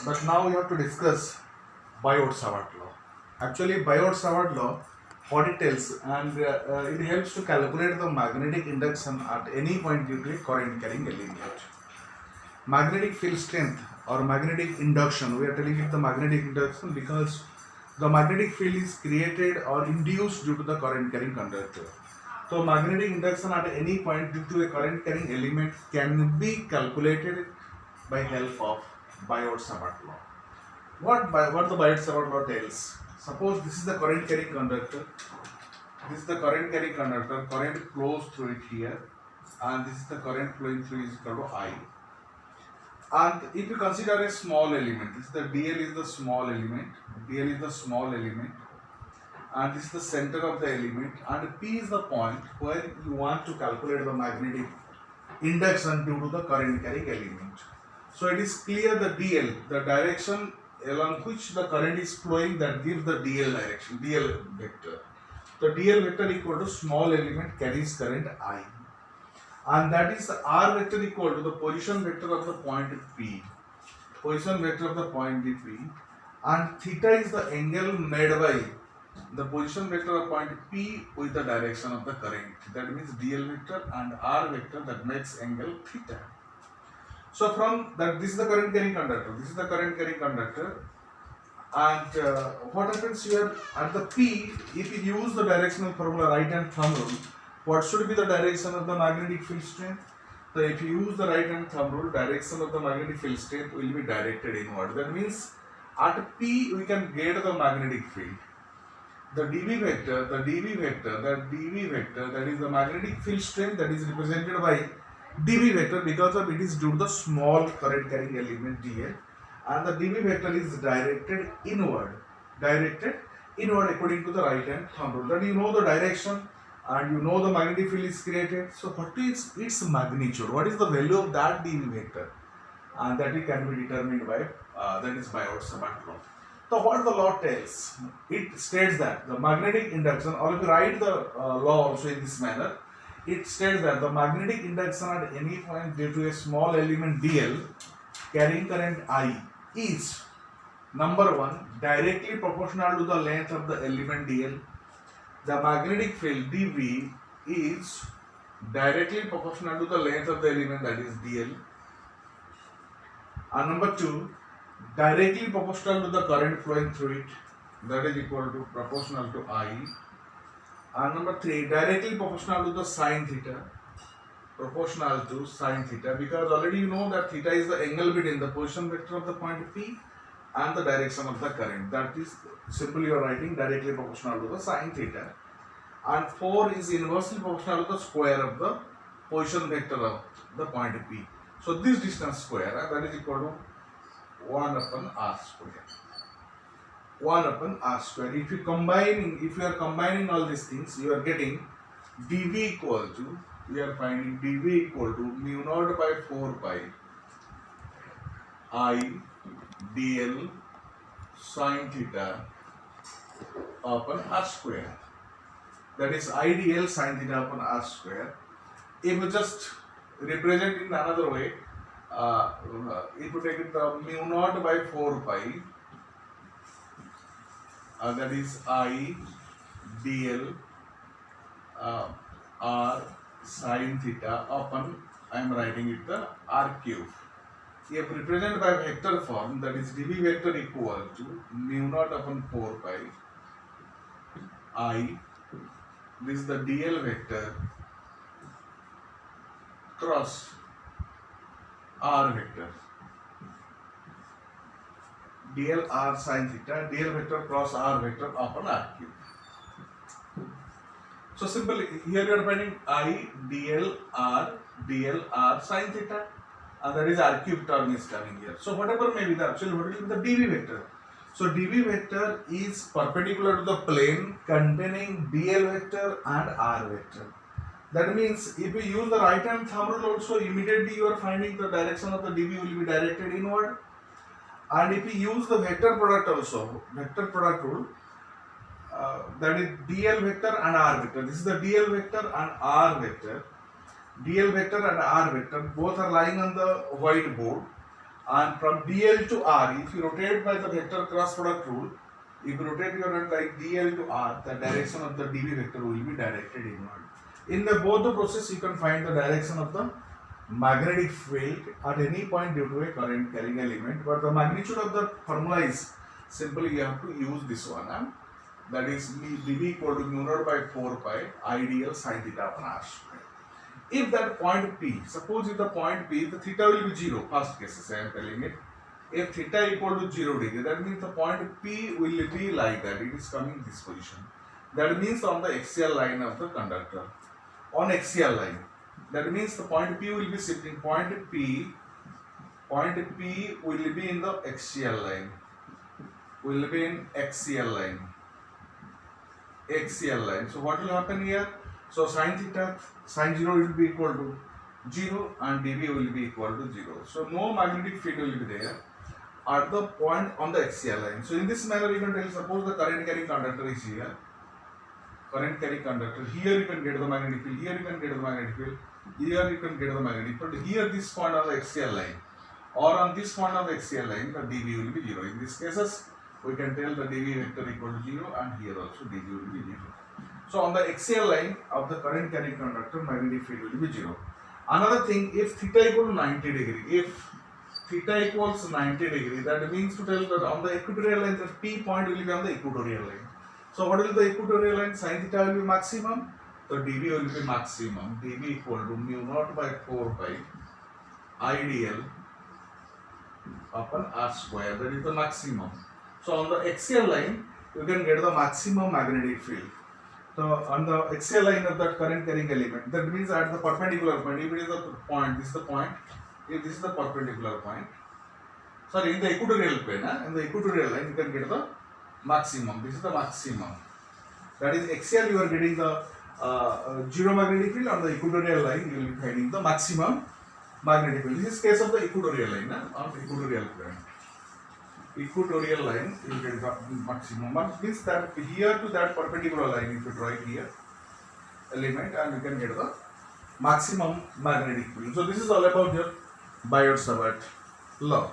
But now we have to discuss Biot-Savart law. Actually, Biot-Savart law, what it tells, and it helps to calculate the magnetic induction at any point due to a current carrying element. Magnetic field strength or magnetic induction, we are telling it the magnetic induction because the magnetic field is created or induced due to the current carrying conductor. So magnetic induction at any point due to a current carrying element can be calculated by help of Biot-Savart law. What the Biot-Savart law tells? Suppose this is the current carrying conductor. This is the current carrying conductor. Current flows through it here, and this is the current flowing through is equal to I. And if you consider a small element, this is the dl is the small element. Dl is the small element, and this is the center of the element, and P is the point where you want to calculate the magnetic induction due to the current carrying element. So it is clear the dl, the direction along which the current is flowing, that gives the dl direction, dl vector. The dl vector equal to small element carries current I, and that is the r vector equal to the position vector of the point P. Position vector of the point P, and theta is the angle made by the position vector of point P with the direction of the current. That means dl vector and r vector, that makes angle theta. So from that, this is the current carrying conductor. This is the current carrying conductor, and what happens here at the P? If you use the directional formula, right hand thumb rule, what should be the direction of the magnetic field strength? So if you use the right hand thumb rule, direction of the magnetic field strength will be directed inward. That means at P we can get the magnetic field. The dV vector, that is the magnetic field strength, that is represented by dV vector because of it is due to the small current carrying element dl, and the dV vector is directed inward according to the right hand thumb rule. That you know the direction and you know the magnetic field is created. So what is its magnitude? What is the value of that dV vector? And that it can be determined by that is Biot-Savart law. So what the law tells? It states that the magnetic induction, or if you write the law also in this manner, it states that the magnetic induction at any point due to a small element dl carrying current I is, number one, directly proportional to the length of the element dl. The magnetic field dV is directly proportional to the length of the element, that is dl. And number two, directly proportional to the current flowing through it, that is equal to proportional to I. And number three, directly proportional to the sine theta, because already you know that theta is the angle between the position vector of the point P and the direction of the current. That is simply you are writing directly proportional to the sine theta. And 4 is inversely proportional to the square of the position vector of the point P. So this distance square, that is equal to 1 upon r square. 1 upon r square. If you are combining all these things, you are getting dV equal to, we are finding dV equal to mu naught by 4 pi I dl sine theta upon r square. That is I dl sine theta upon r square. If you just represent in another way, if you take it mu naught by 4 pi, that is I dl r sine theta upon, I am writing it the r cube. If represented by vector form, that is dV vector equal to mu naught upon 4 pi I, this is the dl vector cross r vector, dl r sine theta, dl vector cross r vector upon r cube. So simply here you are finding I dl r sine theta, and that is r cube term is coming here. So whatever may be the, actually what will be the dV vector? So dV vector is perpendicular to the plane containing dl vector and r vector. That means if you use the right hand thumb rule also, immediately you are finding the direction of the dV will be directed inward. And if you use the vector product also, vector product rule, that is dl vector and r vector. This is the dl vector and r vector. dl vector and r vector both are lying on the whiteboard, And from DL to R, if you rotate by the vector cross product rule, if you rotate your hand like DL to R, the direction of the dV vector will be directed inward. In the both the process, you can find the direction of the magnetic field at any point due to a current carrying element, but the magnitude of the formula is simply you have to use this one, that is dV equal to mu naught by 4 pi IDL sin theta upon r square. If that point P, suppose if the point P, the theta will be 0, first cases I am telling it. If theta equal to 0 degree, that means the point P will be like that, it is coming this position. That means on the axial line of the conductor. On axial line. That means the point P will be shifting. Point P will be in the axial line. Will be in axial line. Axial line. So what will happen here? So sin theta, sin 0 will be equal to 0 and dV will be equal to 0. So no magnetic field will be there at the point on the axial line. So in this manner you can tell, suppose the current carrying conductor is here. Current carrying conductor, here you can get the magnetic field, here you can get the magnetic field, here you can get the magnetic field, here this point on the axial line or on this point on the axial line the dV will be 0. In these cases we can tell the dV vector equal to 0 and here also dV will be 0. So on the axial line of the current carrying conductor magnetic field will be 0. Another thing, if theta equal to 90 degree, if theta equals 90 degree, that means to tell that on the equatorial line the P point will be on the equatorial line. So what will the equatorial line? Sin theta will be maximum, so dV will be maximum. dV equal to mu naught by 4 pi IDL upon r square, that is the maximum. So on the axial line you can get the maximum magnetic field. So on the axial line of that current carrying element, that means at the perpendicular point, if it is the point, this is the point, if this is the perpendicular point, sorry, in the equatorial plane, in the equatorial line you can get the maximum. This is the maximum. That is axial, you are getting the 0 magnetic field. On the equatorial line you will be finding the maximum magnetic field. This is case of the equatorial line, on the equatorial plane. Equatorial line you will get the maximum. But means that here to that perpendicular line, if you draw it here element, and you can get the maximum magnetic field. So this is all about your Biot-Savart law.